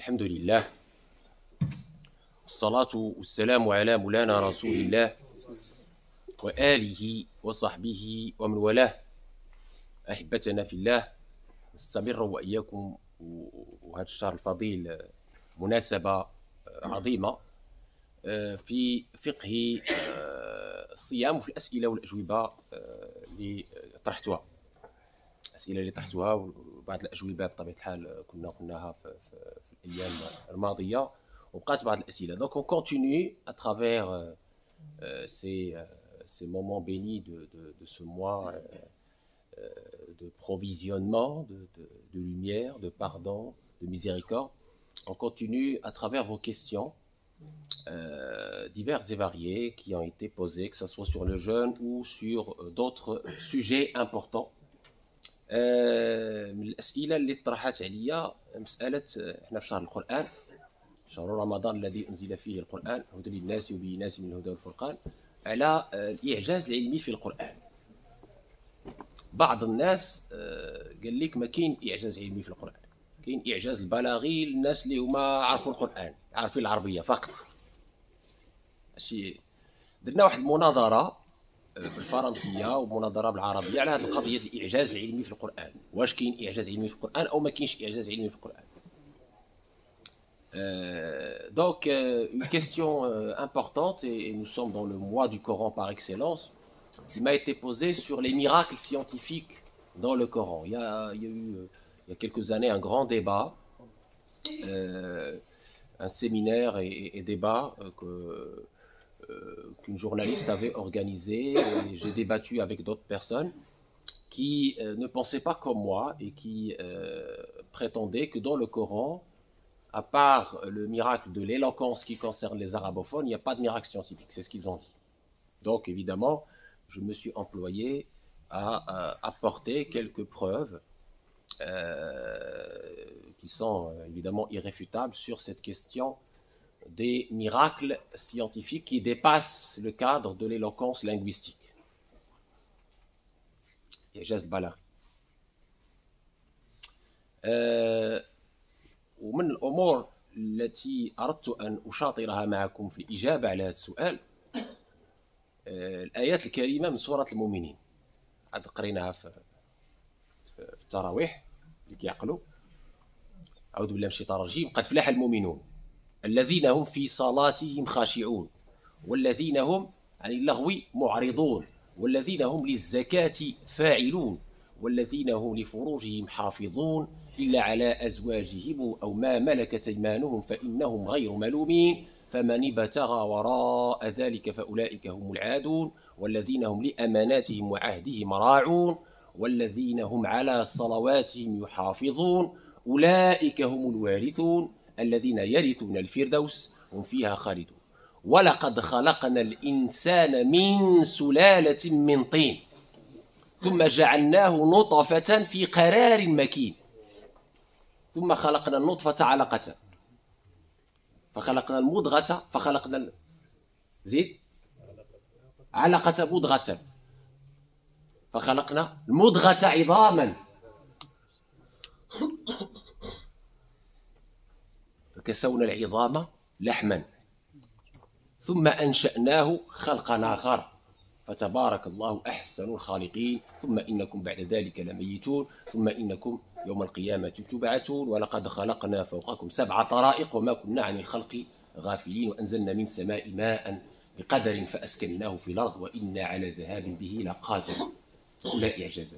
الحمد لله والصلاة والسلام على مولانا رسول الله وآله وصحبه ومن والاه. أحبتنا في الله، نستمر وإياكم وهذا الشهر الفضيل مناسبة عظيمة في فقه الصيام وفي الأسئلة والأجوبة اللي طرحتها. الأسئلة اللي طرحتها وبعض الأجوبة بطبيعة الحال كنا قلناها في الأيام الماضية، وبقات بعض الأسئلة. Donc on continue à travers ces moments bénis de ce mois de provisionnement, de lumière, de pardon, de miséricorde. On continue à travers vos questions diverses et variées qui ont été posées, que ce soit sur le jeûne ou sur d'autres sujets importants. من الأسئلة اللي طرحت عليا مسألة احنا في شهر القرآن، شهر رمضان الذي أنزل فيه القرآن هدى للناس وبينات من الهدى والفرقان، على الإعجاز العلمي في القرآن. بعض الناس قال لك ما كاين إعجاز علمي في القرآن، كاين إعجاز البلاغي للناس اللي هما عارفوا القرآن، عارفين العربية فقط. درنا واحد المناظرة بالفرنسيه ومناظره بالعربيه على هذه القضيه الاعجاز العلمي في القران. واش كاين اعجاز علمي في القران او ما كاينش اعجاز علمي في القران؟ Donc une question importante, et nous sommes dans le mois du Coran par excellence, qui m'a été posée sur les miracles scientifiques dans le Coran. Il y a eu il y a quelques années un grand débat, un séminaire et débat qu'une journaliste avait organisé, et j'ai débattu avec d'autres personnes qui ne pensaient pas comme moi et qui prétendaient que dans le Coran, à part le miracle de l'éloquence qui concerne les arabophones, il n'y a pas de miracle scientifique, c'est ce qu'ils ont dit. Donc évidemment, je me suis employé à apporter quelques preuves qui sont évidemment irréfutables sur cette question des miracles scientifiques qui dépassent le cadre de l'éloquence linguistique. إعجاز بلاغي. ومن الأمور التي أردت أن أشاطرها معكم في الإجابة على هذا السؤال الآيات الكريمة من سورة المؤمنين. عاد قريناها في التراويح اللي كيعقلوا. أعوذ بالله من الشيطان الرجيم. قد فلح المؤمنون الذين هم في صلاتهم خاشعون والذين هم عن اللغو معرضون والذين هم للزكاة فاعلون والذين هم لفروجهم حافظون إلا على أزواجهم أو ما ملكت أيمانهم فإنهم غير ملومين فمن ابتغى وراء ذلك فأولئك هم العادون والذين هم لأماناتهم وعهدهم راعون والذين هم على صلواتهم يحافظون أولئك هم الوارثون الذين يرثون الفردوس هم فيها خالدون ولقد خلقنا الإنسان من سلالة من طين ثم جعلناه نطفة في قرار مكين ثم خلقنا النطفة علقة فخلقنا المضغة فخلقنا زيد علقة مضغة فخلقنا المضغة عظاما فكسونا العظام لحما ثم أنشأناه خلقا آخر فتبارك الله أحسن الخالقين ثم إنكم بعد ذلك لميتون ثم إنكم يوم القيامة تبعثون ولقد خلقنا فوقكم 7 طرائق وما كنا عن الخلق غافلين وأنزلنا من السماء ماء بقدر فأسكناه في الأرض وإنا على ذهاب به لقادرون. كلها إعجاز.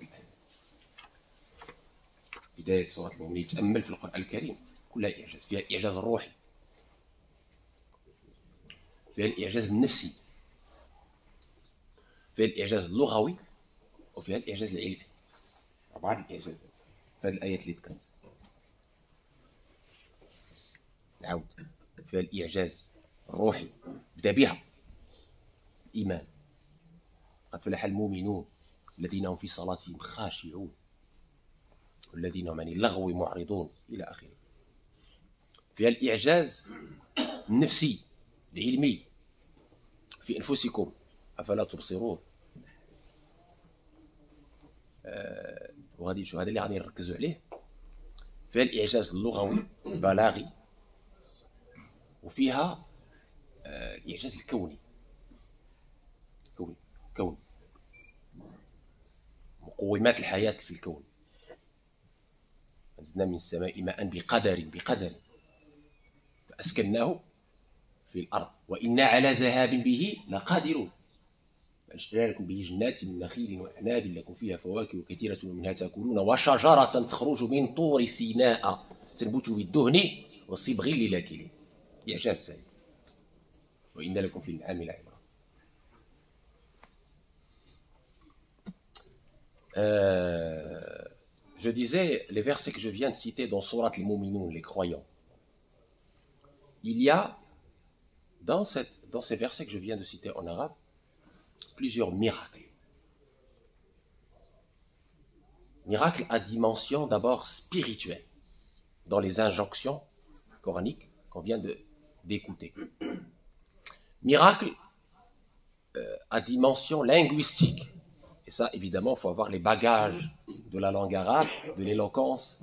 بداية سورة المؤمنين تأمل في القرآن الكريم كلها إعجاز، فيها الإعجاز الروحي، فيها الإعجاز النفسي، فيها الإعجاز اللغوي، وفيها الإعجاز العلمي. بعض الإعجازات في هذه الآيات اللي ذكرت. نعاود فيها الإعجاز الروحي بدا بها الإيمان. قد فلح المؤمنون الذين هم في صلاتهم خاشعون والذين هم عن اللغو معرضون إلى آخره. فيها الإعجاز النفسي العلمي في أنفسكم أفلا تبصرون. وغادي شو هذا اللي غادي نركزوا عليه. فيها الإعجاز اللغوي البلاغي وفيها الإعجاز الكوني كون مقومات الحياة في الكون. أنزلنا من السماء ماء بقدر فأسكناه في الأرض وإنا على ذهاب به لقادرون. فأنشأنا لكم به جنات من نخيل وأعناب لكم فيها فواكه كثيرة منها تأكلون وشجرة تخرج من طور سيناء تنبت بالدهن والصبغ للاكلين. إعجاز ثاني. وإن لكم في الأنعام لعبرة. Je disais, les versets que je viens de citer dans Surat al-Mu'minun, les croyants, il y a dans ces versets que je viens de citer en arabe plusieurs miracles. Miracles à dimension d'abord spirituelle, dans les injonctions coraniques qu'on vient d'écouter. Miracles à dimension linguistique. Et ça, évidemment, il faut avoir les bagages de la langue arabe, de l'éloquence,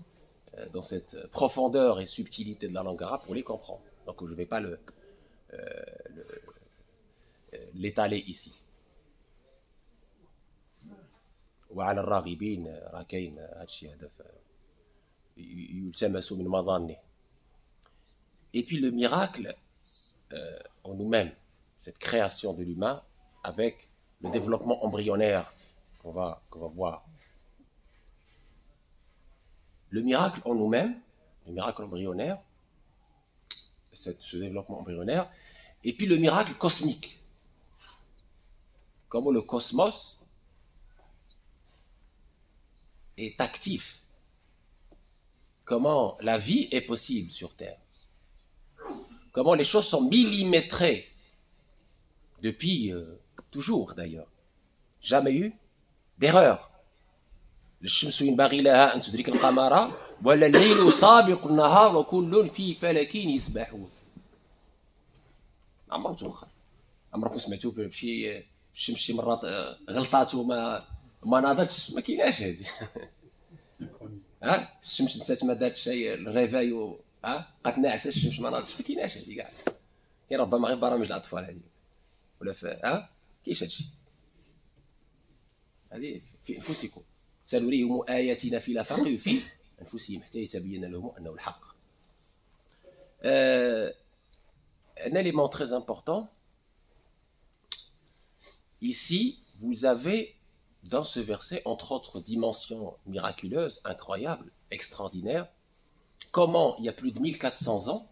dans cette profondeur et subtilité de la langue arabe pour les comprendre. Donc, je ne vais pas l'étaler ici. وعلى الراغبين راه كاين هادشي هذا يلتمس من مظانه. Et puis le miracle en nous-mêmes, cette création de l'humain avec le développement embryonnaire qu'on va voir. Le miracle en nous-mêmes, le miracle embryonnaire, ce développement embryonnaire, et puis le miracle cosmique. Comment le cosmos est actif. Comment la vie est possible sur Terre. Comment les choses sont millimétrées depuis toujours d'ailleurs. Jamais eu d'erreur. الشمس ينبغي لها أن تدرك القمر ولا الليل سابق النهار وكل في فلك يسبحون. عمركم توخر عمركم سمعتوا بشي الشمس شي مرات غلطات وما ناضتش؟ ما كايناش هذه. الشمس نسات ما دارتش شي الريفاي بقات ناعسه الشمس ما ناضتش. ما كايناش هذه كاع. كاين ربما غير برامج الاطفال هذه ولا كاينش هادشي. هذه في انفسكم سنريهم آياتنا في الآفاق وفي أنفسهم حتى يتبين لهم أنه الحق. Un élément très important, ici, vous avez dans ce verset, entre autres dimensions miraculeuses, incroyables, extraordinaires, comment il y a plus de 1400 ans,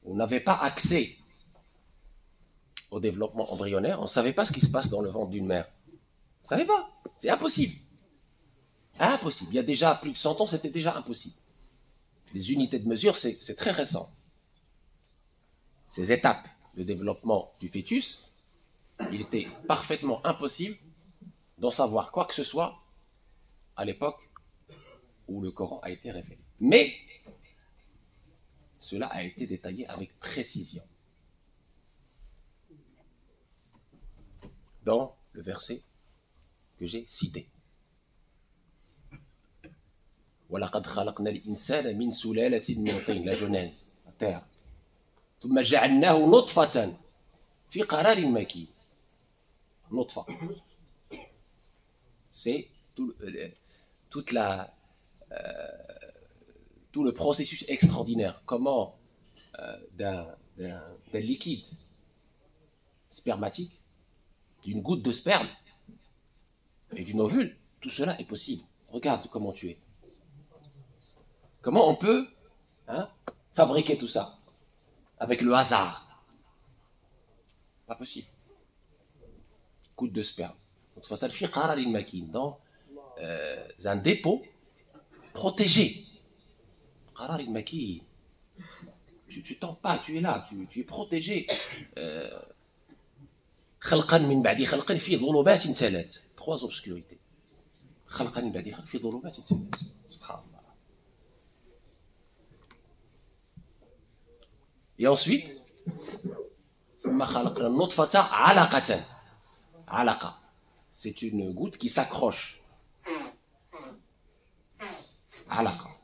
on n'avait pas accès au développement embryonnaire, on ne savait pas ce qui se passe dans le ventre d'une mère. Vous ne savez pas, c'est impossible. Impossible. Il y a déjà plus de 100 ans, c'était déjà impossible. Les unités de mesure, c'est très récent. Ces étapes de développement du fœtus, il était parfaitement impossible d'en savoir quoi que ce soit à l'époque où le Coran a été révélé. Mais cela a été détaillé avec précision dans le verset que j'ai cité. وَلَقَدْ خَلَقْنَا الْإِنسَانَ مِنْ سُلَالَةٍ مِنْ طِينٍ, la Genèse, la terre. ثُمَّ جَعَلْنَاهُ نُطْفَةً فِي قَرَارٍ مَكِينٍ. Nutfa. C'est tout le processus extraordinaire. Comment d'un liquide spermatique, d'une goutte de sperme et d'une ovule, tout cela est possible. Regarde comment tu es. Comment on peut fabriquer tout ça avec le hasard? Pas possible. Goutte de sperme. Dans un dépôt protégé. Tu t'en pas, tu es là, tu es protégé. خلقا من بعد خلق في ظلمات ثلاث. Trois obscurités. خلقا من بعد خلق في ظلمات ثلاث. سبحان الله. Et ensuite, ثم خلقنا النطفة علقة. علقة. C'est une goutte qui s'accroche. علقة.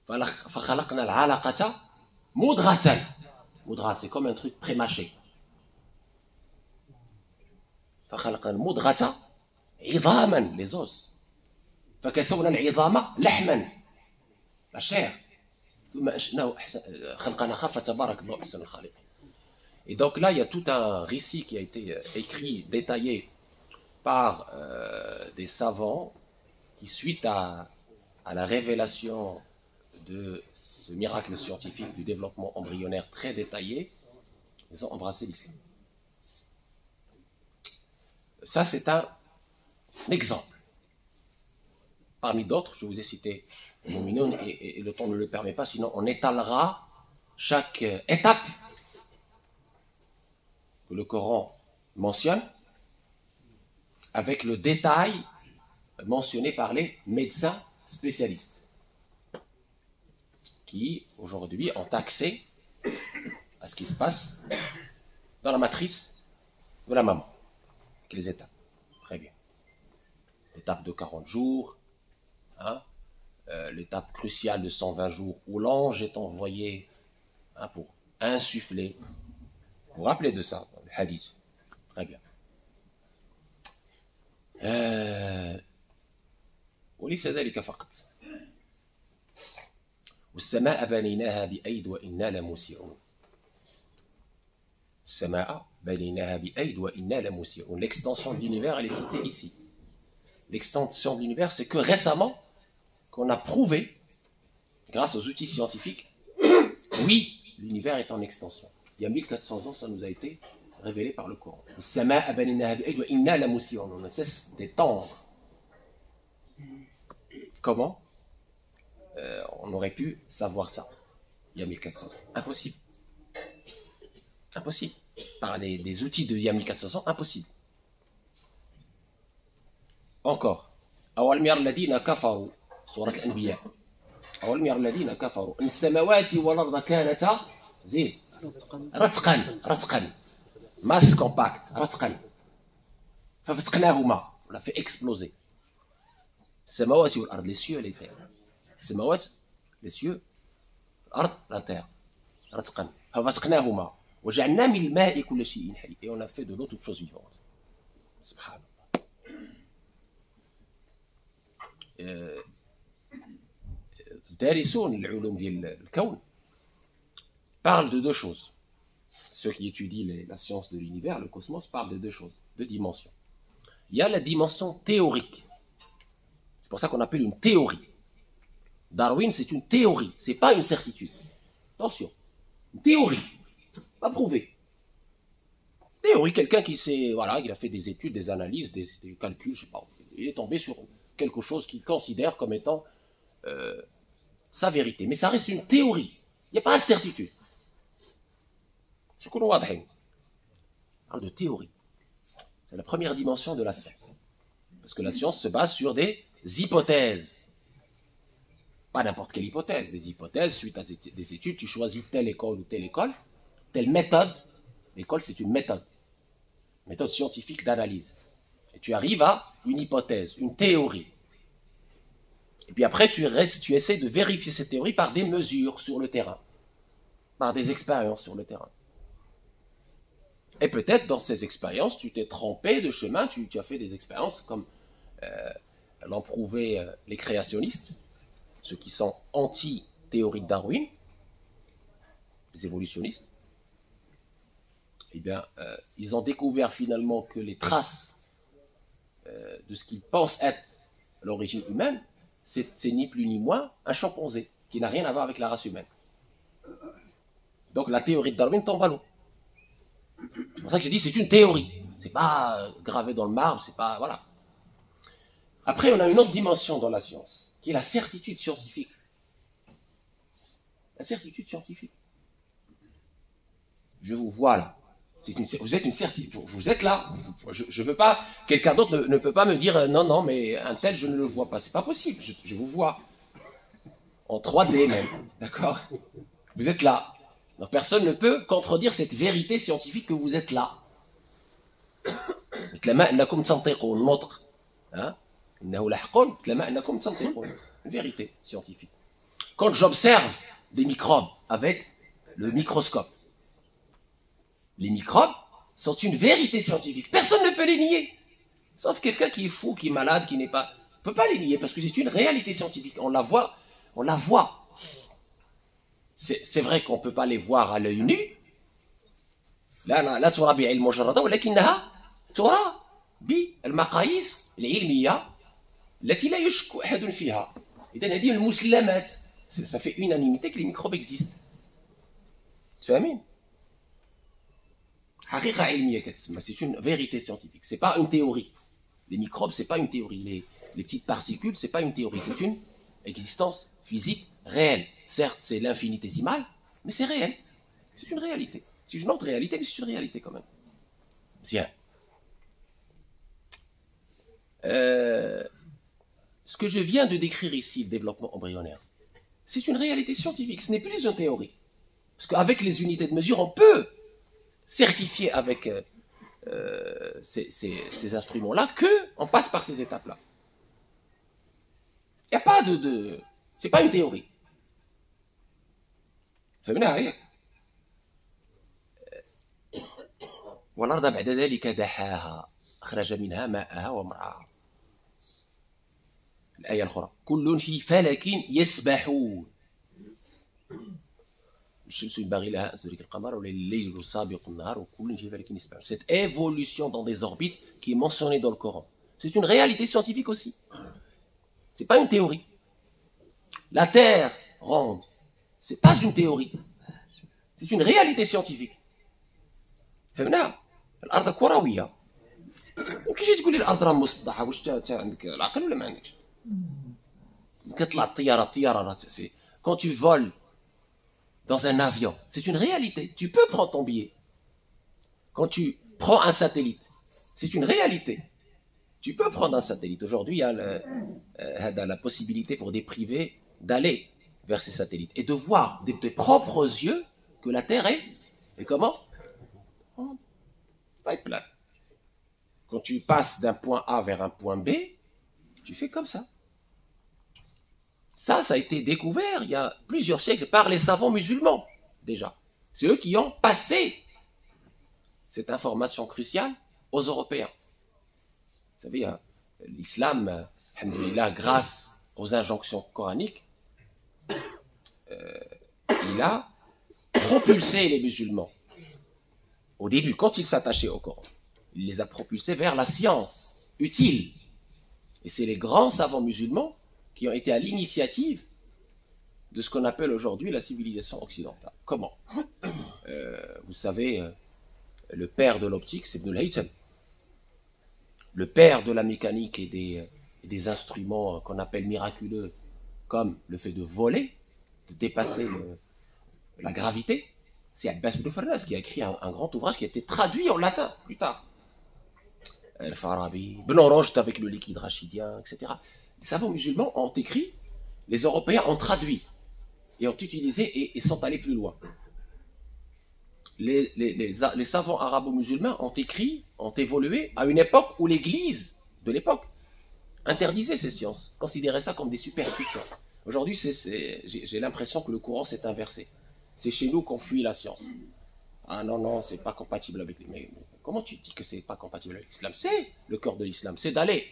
فخلقنا العلقة مضغة. مضغة, c'est comme un truc prémâché. فخلقنا المضغة عظاما, les os. فكسونا العظام لحما, la chair. ثم أنشأناه خلقا آخر فتبارك الله أحسن الخالقين. Et donc là, il y a tout un récit qui a été écrit, détaillé par des savants qui, suite à la révélation de ce miracle scientifique du développement embryonnaire très détaillé, ils ont embrassé l'islam. Ça, c'est un exemple. Parmi d'autres, je vous ai cité Mouminoun, et le temps ne le permet pas, sinon on étalera chaque étape que le Coran mentionne avec le détail mentionné par les médecins spécialistes qui aujourd'hui ont accès à ce qui se passe dans la matrice de la maman. Les étapes. Très bien. L'étape de 40 jours, hein, l'étape cruciale de 120 jours où l'ange est envoyé, hein, pour insuffler. Vous vous rappelez de ça, le hadith. Très bien. وليس ذلك فقط. والسماء بنيناها بأيد وإنا لموسعون. السماء بنيناها بأيد وإنا لموسعون. L'extension de l'univers, elle est citée ici. L'extension de l'univers, c'est que récemment qu'on a prouvé, grâce aux outils scientifiques, oui, l'univers est en extension. Il y a 1400 ans, ça nous a été révélé par le Coran. On ne cesse d'étendre. Comment on aurait pu savoir ça il y a 1400 ans? Impossible. Impossible. Par des outils de il y a 1400 ans, impossible. Encore. أولم ير الذين كفروا سورة الأنبياء أولم ير الذين كفروا أن السماوات والأرض كانتا زين رتقا masse compacte رتقا ففتقناهما, on l'a fait exploser. السماوات والأرض, les cieux et les terres. السماوات, les cieux, الأرض, la terre. رتقا ففتقناهما وجعلنا من الماء كل شيء حي. Et on a fait de l'eau toute chose vivante. Subhanallah. دارسون العلوم ديال الكون parlent de deux choses. Ceux qui étudient la science de l'univers, le cosmos, parlent de deux choses, deux dimensions. Il y a la dimension théorique. C'est pour ça qu'on appelle une théorie. Darwin, c'est une théorie, c'est pas une certitude. Attention, une théorie, pas prouvé. Théorie, quelqu'un qui sait, voilà, il a fait des études, des analyses, des calculs, je sais pas, il est tombé sur quelque chose qu'il considère comme étant sa vérité. Mais ça reste une théorie. Il n'y a pas de certitude. Je parle de théorie. C'est la première dimension de la science. Parce que la science se base sur des hypothèses. Pas n'importe quelle hypothèse. Des hypothèses, suite à des études, tu choisis telle école ou telle méthode. L'école, c'est une méthode. Méthode scientifique d'analyse. Et tu arrives à une hypothèse, une théorie. Et puis après, tu essaies de vérifier cette théorie par des mesures sur le terrain, par des expériences sur le terrain. Et peut-être dans ces expériences, tu t'es trompé de chemin, tu as fait des expériences comme l'ont prouvé les créationnistes, ceux qui sont anti-théorie de Darwin, les évolutionnistes. Eh bien, ils ont découvert finalement que les traces de ce qu'ils pensent être l'origine humaine, c'est ni plus ni moins un chimpanzé qui n'a rien à voir avec la race humaine. Donc la théorie de Darwin tombe à l'eau. C'est pour ça que j'ai dit c'est une théorie. C'est pas gravé dans le marbre, c'est pas, voilà. Après, on a une autre dimension dans la science, qui est la certitude scientifique. La certitude scientifique. Je vous vois là. Vous êtes une certitude. Vous êtes là. Je veux pas. Quelqu'un d'autre ne peut pas me dire non, mais un tel, je ne le vois pas. C'est pas possible. Je vous vois. En 3D même. D'accord? Vous êtes là. Donc personne ne peut contredire cette vérité scientifique que vous êtes là. Une vérité scientifique. Quand j'observe des microbes avec le microscope, les microbes sont une vérité scientifique. Personne ne peut les nier. Sauf quelqu'un qui est fou, qui est malade, qui n'est pas... ne peut pas les nier parce que c'est une réalité scientifique. On la voit, on la voit. C'est vrai qu'on ne peut pas les voir à l'œil nu. لا ترى بعين مجردة ولكنها ترى بالمقاييس العلمية التي لا يشك أحد فيها. إذن هذه المسلمات. Ça fait unanimité que les microbes existent. تفهمين؟ حقيقة علمية كتسمى. C'est une vérité scientifique. C'est pas une théorie. Les microbes, c'est pas une théorie. Les petites particules, c'est pas une théorie. C'est une existence physique réelle. Certes, c'est l'infinitésimal, mais c'est réel. C'est une réalité. C'est une autre réalité, mais c'est une réalité quand même. Bien. Ce que je viens de décrire ici, le développement embryonnaire, c'est une réalité scientifique, ce n'est plus une théorie. Parce qu'avec les unités de mesure, on peut certifier avec ces instruments-là qu'on passe par ces étapes-là. Il n'y a pas de... c'est pas une théorie. فهمنا هيك والأرض بعد ذلك دحاها أخرج منها ماءها ومرعاها. الآية الأخرى كل في فلك يسبحون الشمس ينبغي لها أن تدرك القمر والليل سابق النهار وكل في فلك يسبحون. Cette évolution dans des orbites qui est mentionnée dans le Coran, c'est une réalité scientifique aussi. C'est pas une théorie. La Terre ronde, c'est pas une théorie. C'est une réalité scientifique. فهمنا؟ الأرض كروية. كيفاش تقول لي الأرض راه مسطحة؟ واش انت عندك العقل ولا ما عندكش؟ كتطلع الطيارة quand tu voles dans un avion, c'est une réalité. Tu peux prendre ton billet. Quand tu prends un satellite, c'est une réalité. Tu peux prendre un satellite. Aujourd'hui, il y a la possibilité pour des privés d'aller vers ces satellites et de voir de tes propres yeux que la Terre est... Et comment? Pas plate. Quand tu passes d'un point A vers un point B, tu fais comme ça. Ça a été découvert il y a plusieurs siècles par les savants musulmans, déjà. C'est eux qui ont passé cette information cruciale aux Européens. Vous savez, l'islam, alhamdoulilah, grâce aux injonctions coraniques, il a propulsé les musulmans. Au début, quand ils s'attachaient au Coran, il les a propulsés vers la science utile. Et c'est les grands savants musulmans qui ont été à l'initiative de ce qu'on appelle aujourd'hui la civilisation occidentale. Comment? Vous savez, le père de l'optique, c'est Ibn al-Haytham. Le père de la mécanique et des instruments qu'on appelle miraculeux, comme le fait de voler, de dépasser la gravité, c'est Abbas ibn Farnas qui a écrit un grand ouvrage qui a été traduit en latin plus tard. Al-Farabi, Ibn Rushd avec le liquide rachidien, etc. Les savants musulmans ont écrit, les Européens ont traduit et ont utilisé et sont allés plus loin. Les savants arabo-musulmans ont écrit, ont évolué à une époque où l'Église de l'époque interdisait ces sciences, considérait ça comme des superstitions. Aujourd'hui, j'ai l'impression que le courant s'est inversé. C'est chez nous qu'on fuit la science. Ah non, c'est pas compatible avec les... Mais comment tu dis que c'est pas compatible avec l'islam? C'est le cœur de l'islam, c'est d'aller.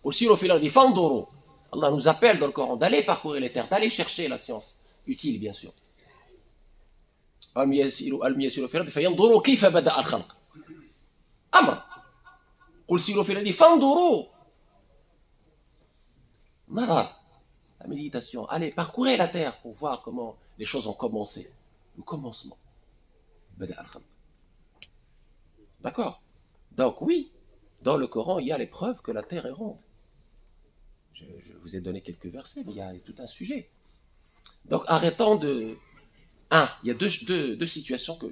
Aussi, Allah nous appelle dans le Coran d'aller parcourir les terres, d'aller chercher la science utile, bien sûr. فينظروا كيف بدأ الخلق أمر قل سيروا في الأرض فانظروا نظر la méditation, allez parcourir la terre pour voir comment les choses ont commencé, le commencement. D'accord? Donc oui, dans le Coran il y a les preuves que la terre est ronde. Je vous ai donné quelques versets, mais il y a tout un sujet. Donc arrêtons de... il y a deux situations que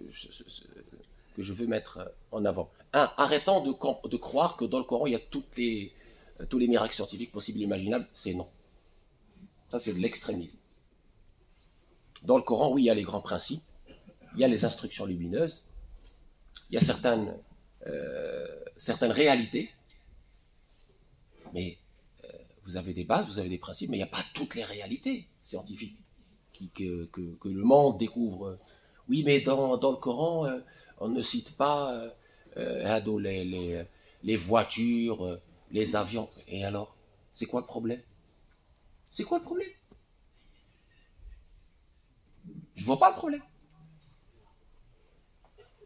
je veux mettre en avant. Arrêtons de croire que dans le Coran, il y a tous les miracles scientifiques possibles et imaginables. C'est non. Ça, c'est de l'extrémisme. Dans le Coran, oui, il y a les grands principes, il y a les instructions lumineuses, il y a certaines réalités, mais vous avez des bases, vous avez des principes, mais il n'y a pas toutes les réalités scientifiques. que le monde découvre. Oui, mais dans le Coran, on ne cite pas les voitures, les avions. Et alors, c'est quoi le problème? C'est quoi le problème? Je vois pas le problème.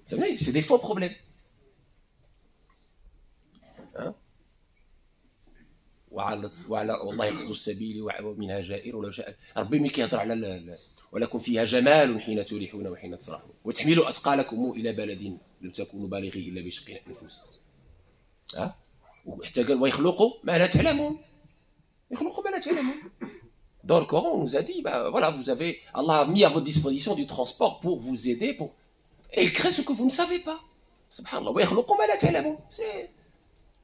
C'est des faux problèmes. Hein? وعلى والله يقصد السبيل ومنها جائر ولا جائر ربي ملي كيهضر على ولكم فيها جمال حين تريحون وحين تسرحون وتحملوا اثقالكم الى بلد لم تكونوا بالغيه الا بشق الانفس. ها وحتى قال ويخلقوا ما لا تعلمون. يخلقوا ما لا تعلمون. Dans le Coran, on nous a dit, bah, voilà, Allah a mis à votre disposition du transport pour vous aider, et il crée ce que vous ne savez pas. Subhanallah.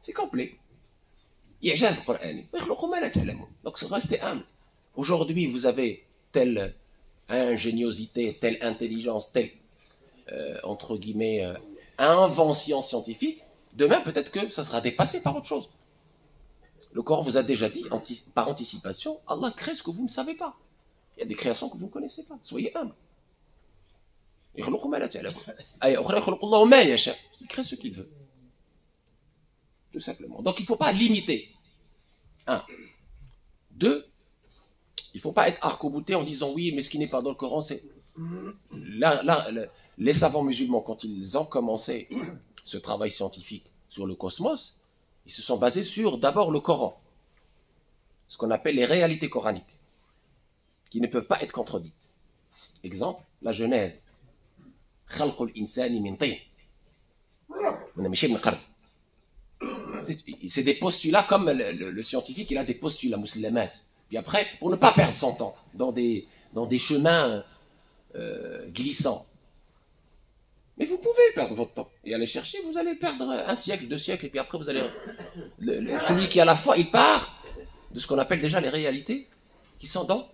C'est complet. Donc restez humble. Aujourd'hui, vous avez telle ingéniosité, telle intelligence, telle, entre guillemets, invention scientifique. Demain, peut-être que ça sera dépassé par autre chose. Le Coran vous a déjà dit, par anticipation, Allah crée ce que vous ne savez pas. Il y a des créations que vous ne connaissez pas. Soyez humble. Il crée ce qu'il veut. Tout simplement. Donc il ne faut pas limiter. 1. 2. Il ne faut pas être arc-bouté en disant oui, mais ce qui n'est pas dans le Coran, c'est... Là, les savants musulmans, quand ils ont commencé ce travail scientifique sur le cosmos, ils se sont basés sur d'abord le Coran, ce qu'on appelle les réalités coraniques, qui ne peuvent pas être contredites. Exemple, la Genèse. C'est des postulats comme le scientifique, il a des postulats musulmans. Puis après, pour ne pas perdre son temps dans des chemins glissants. Mais vous pouvez perdre votre temps et aller chercher, vous allez perdre 1 siècle, 2 siècles, et puis après vous allez... celui qui a la foi, il part de ce qu'on appelle déjà les réalités qui sont dans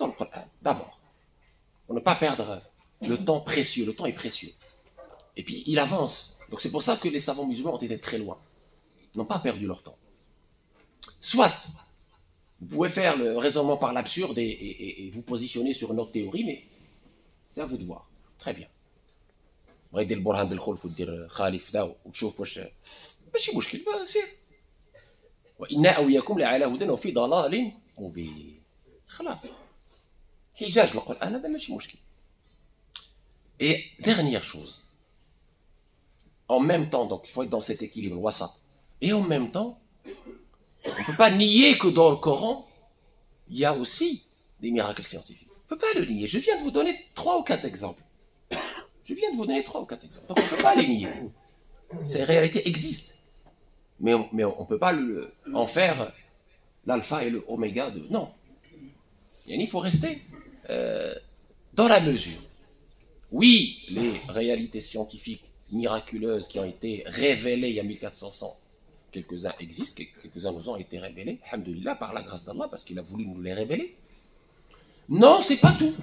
le Coran. D'abord, pour ne pas perdre le temps précieux, le temps est précieux. Et puis il avance. Donc c'est pour ça que les savants musulmans ont été très loin. Ils n'ont pas perdu leur temps. Soit, vous pouvez faire le raisonnement par l'absurde et vous positionner sur une autre théorie, mais c'est à vous de voir. Très bien. بغا يدير البرهان بالخلف ودير خالف ذا وتشوف واش ماشي مشكل سير وإنا أو إياكم لعلى هدى وفي ضلال مبين خلاص حجاج القرآن هذا ماشي مشكل. Et dernière chose, en même temps, donc il faut être dans cet équilibre wasat, et en même temps on ne peut pas nier que dans le Coran il y a aussi des miracles scientifiques. On ne peut pas le nier. Je viens de vous donner 3 ou 4 exemples. Je viens de vous donner 3 ou 4 exemples. Donc on ne peut pas les nier. Ces réalités existent. Mais on ne peut pas en faire l'alpha et le oméga de... Non. Il faut rester dans la mesure. Oui, les réalités scientifiques miraculeuses qui ont été révélées il y a 1400 ans, quelques-uns existent, quelques-uns nous ont été révélés, alhamdoulilah, par la grâce d'Allah, parce qu'il a voulu nous les révéler. Non, c'est pas tout.